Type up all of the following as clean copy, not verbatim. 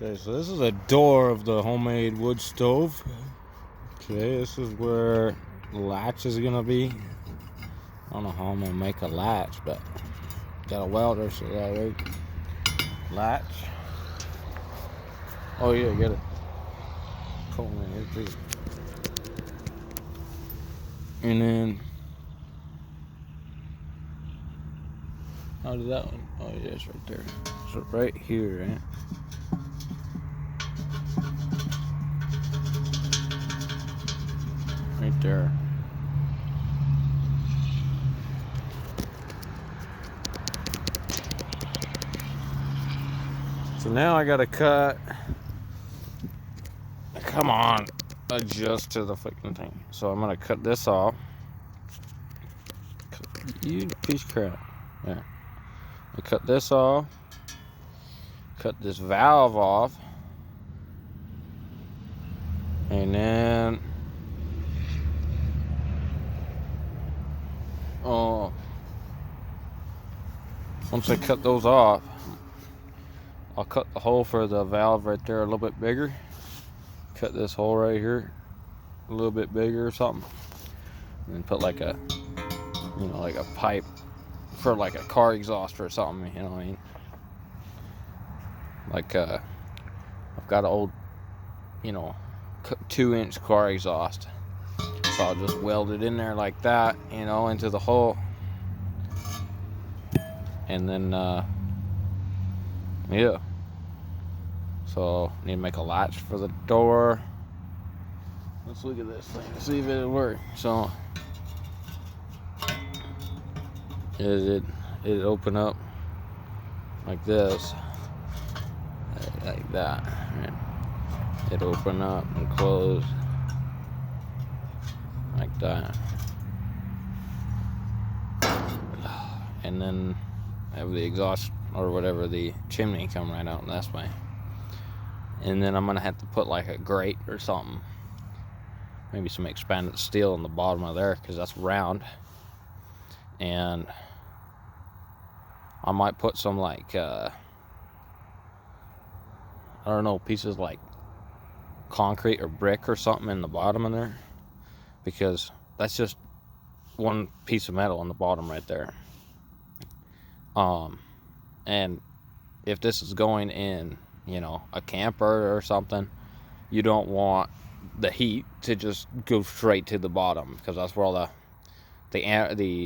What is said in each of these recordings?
Okay, so this is a door of the homemade wood stove. Okay, this is where the latch is gonna be. I don't know how I'm gonna make a latch, but got a welder, so that way. Latch. Oh yeah, get it. Pull in here too. And then how did that one? Oh yeah, it's right there. So right here, right? Right there. So now I gotta cut. Come on, adjust to the fucking thing. So I'm gonna cut this off. You piece of crap. Yeah. I cut this off. Cut this valve off. And then once I cut those off, I'll cut the hole for the valve right there a little bit bigger. Cut this hole right here a little bit bigger or something. And then put like a, like a pipe for like a car exhaust or something, you know what I mean? Like, I've got an old, 2-inch car exhaust. So I'll just weld it in there like that, into the hole. And then, yeah. So, need to make a latch for the door. Let's look at this thing, see if it'll work. So, it open up like this, like that. Right? It open up and close like that. And then have the exhaust or whatever, the chimney come right out, and that's way. And then I'm gonna have to put like a grate or something, maybe some expanded steel in the bottom of there, because that's round. And I might put some like I don't know, pieces like concrete or brick or something in the bottom of there, because that's just one piece of metal in the bottom right there. And if this is going in, a camper or something, you don't want the heat to just go straight to the bottom, because that's where all the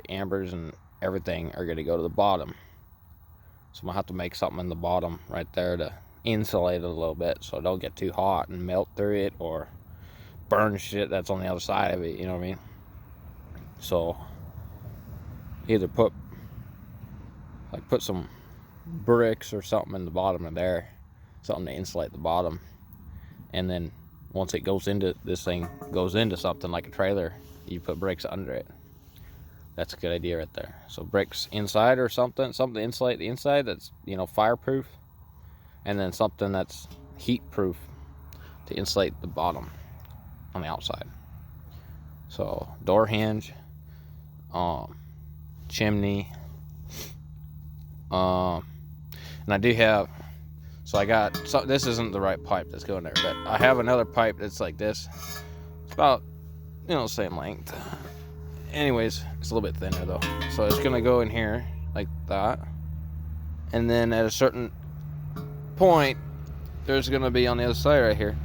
ambers and everything are going to go to the bottom. So I'm gonna have to make something in the bottom right there to insulate it a little bit, so it don't get too hot and melt through it or burn shit that's on the other side of it, you know what I mean? So either put some bricks or something in the bottom of there, something to insulate the bottom, and then once it goes into something like a trailer, you put bricks under it. That's a good idea right there. So bricks inside or something to insulate the inside that's, fireproof, and then something that's heat proof to insulate the bottom on the outside. So door hinge, chimney, and I do have, so I got, so this isn't the right pipe that's going there, but I have another pipe that's like this. It's about, same length. Anyways, it's a little bit thinner though. So it's gonna go in here like that. And then at a certain point, there's gonna be on the other side right here,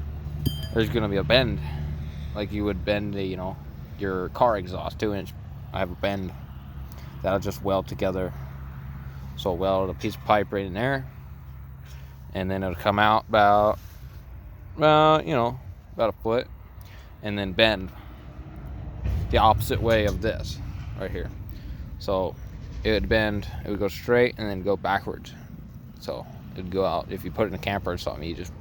there's gonna be a bend. Like you would bend your car exhaust, 2-inch. I have a bend that I'll just weld together. So I'll weld a piece of pipe right in there, and then it'll come out about a foot, and then bend the opposite way of this right here. So it would bend, it would go straight and then go backwards. So it'd go out. If you put it in a camper or something, you just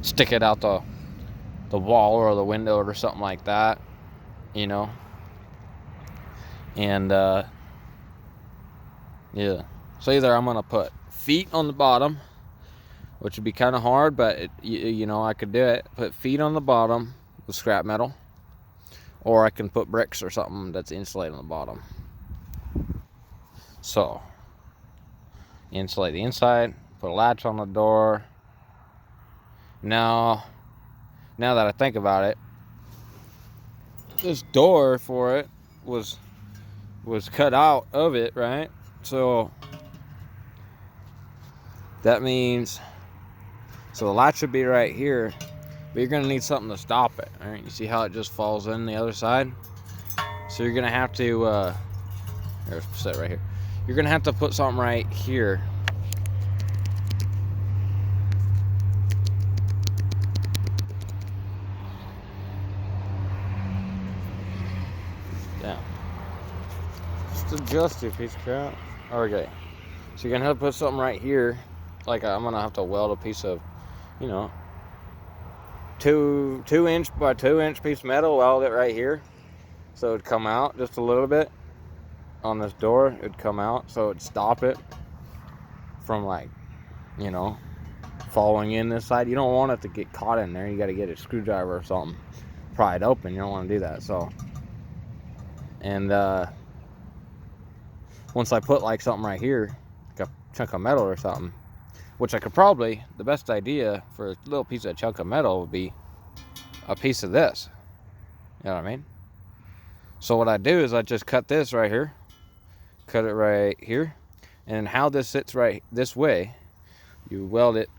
stick it out the wall or the window or something like that, and yeah. So either I'm gonna put feet on the bottom, which would be kind of hard, but I could do it. Put feet on the bottom with scrap metal, or I can put bricks or something that's insulated on the bottom. So insulate the inside, put a latch on the door. Now that I think about it, this door for it was cut out of it, right? So that means, so the latch should be right here, but you're gonna need something to stop it. All right, you see how it just falls in the other side? So you're gonna have to, here, set right here. You're gonna have to put something right here. Down. Just adjust it, piece of crap. Okay. So you're gonna have to put something right here. Like I'm gonna have to weld a piece of, you know, 2-inch by 2-inch piece of metal, weld it right here. So it'd come out just a little bit on this door. It'd come out so it'd stop it from, like, you know, falling in this side. You don't want it to get caught in there. You got to get a screwdriver or something, pry it open. You don't want to do that. So, and once I put like something right here, like a chunk of metal or something, which I could probably, the best idea for a little piece of chunk of metal would be a piece of this. You know what I mean? So what I do is I just cut this right here, cut it right here, and how this sits right this way, you weld it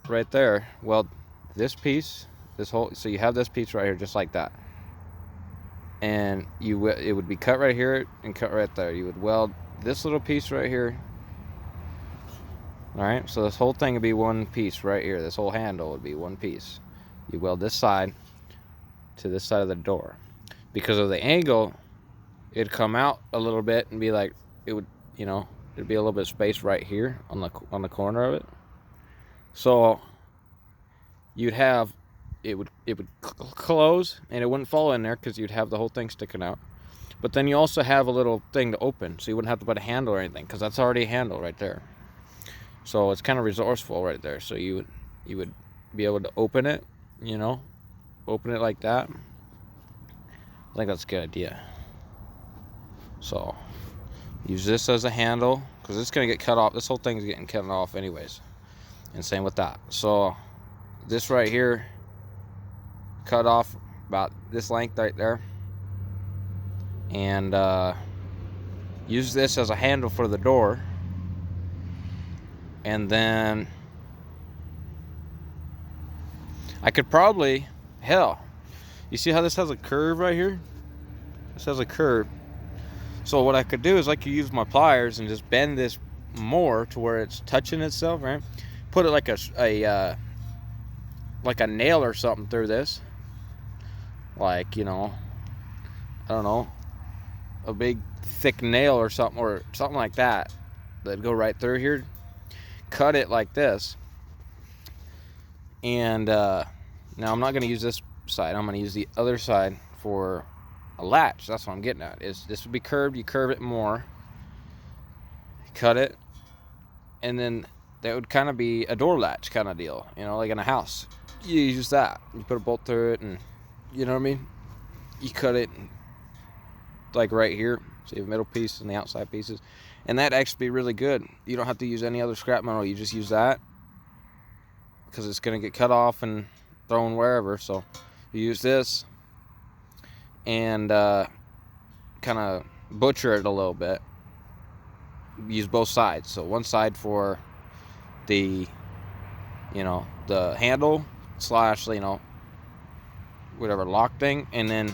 right there. Weld this piece, this whole, so you have this piece right here just like that, and it would be cut right here and cut right there. You would weld this little piece right here. All right, so this whole thing would be one piece right here. This whole handle would be one piece. You weld this side to this side of the door. Because of the angle, it'd come out a little bit and be like, it would, you know, there'd be a little bit of space right here on the corner of it. So you'd have, it would close and it wouldn't fall in there because you'd have the whole thing sticking out. But then you also have a little thing to open, so you wouldn't have to put a handle or anything, because that's already a handle right there. So it's kind of resourceful right there. So you would be able to open it, you know, open it like that. I think that's a good idea. So use this as a handle, because it's going to get cut off. This whole thing is getting cut off anyways. And same with that. So this right here, cut off about this length right there. And use this as a handle for the door. And then I could probably, hell, you see how this has a curve right here? This has a curve. So what I could do is I could use my pliers and just bend this more to where it's touching itself, right? Put it like a nail or something through this. Like, you know, I don't know, a big thick nail or something like that. That'd go right through here. Cut it like this. And now I'm not going to use this side. I'm going to use the other side for a latch. That's what I'm getting at. Is this would be curved. You curve it more, cut it, and then that would kind of be a door latch kind of deal, you know, like in a house. You use that. You put a bolt through it, and you know what I mean. You cut it like right here. So you have a middle piece and the outside pieces, and that actually be really good. You don't have to use any other scrap metal. You just use that because it's going to get cut off and thrown wherever. So you use this and kind of butcher it a little bit. Use both sides. So one side for the, you know, the handle slash, you know, whatever lock thing, and then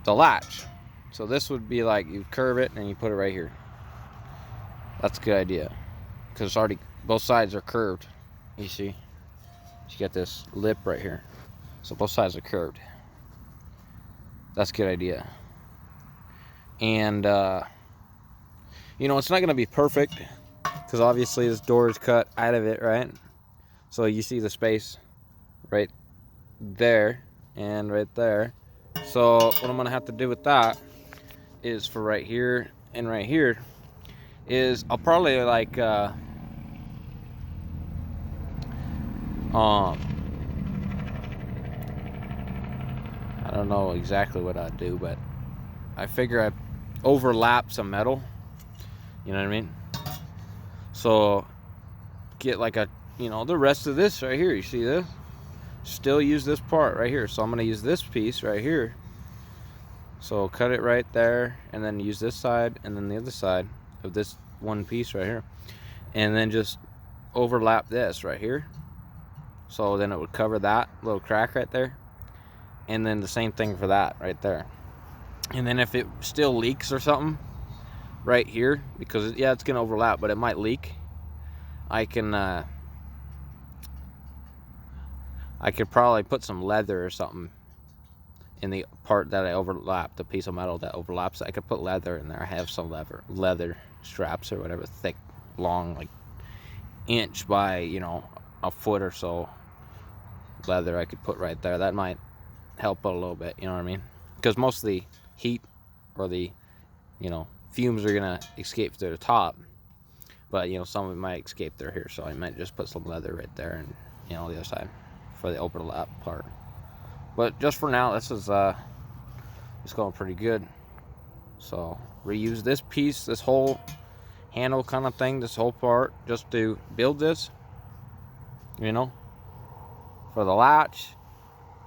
the latch. So this would be like you curve it and you put it right here. That's a good idea because it's already, both sides are curved. You see, you got this lip right here, so both sides are curved. That's a good idea. And you know, it's not gonna be perfect because obviously this door is cut out of it, right? So you see the space right there and right there. So what I'm gonna have to do with that is for right here and right here is I'll probably like I don't know exactly what I'd do, but I figure I'd overlap some metal, you know what I mean? So get like a, you know, the rest of this right here. You see this? Still use this part right here. So I'm gonna use this piece right here. So cut it right there, and then use this side and then the other side of this one piece right here, and then just overlap this right here. So then it would cover that little crack right there, and then the same thing for that right there. And then if it still leaks or something right here, because yeah, it's gonna overlap, but it might leak, I could probably put some leather or something in the part that I overlap, the piece of metal that overlaps. I could put leather in there. I have some leather straps or whatever, thick, long, like inch by, you know, a foot or so leather I could put right there. That might help a little bit, you know what I mean? Because most of the heat or the, you know, fumes are gonna escape through the top, but you know, some of it might escape through here. So I might just put some leather right there, and you know, the other side for the overlap part. But just for now, this is it's going pretty good. So reuse this piece, this whole handle kind of thing, this whole part, just to build this, you know, for the latch,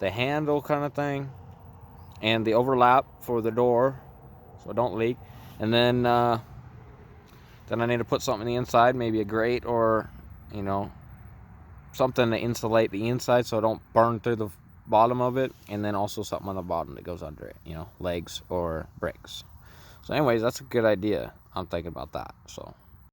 the handle kind of thing, and the overlap for the door so it don't leak. And then I need to put something on the inside, maybe a grate or, you know, something to insulate the inside so it don't burn through the bottom of it, and then also something on the bottom that goes under it, you know, legs or bricks. So anyways, that's a good idea. I'm thinking about that. So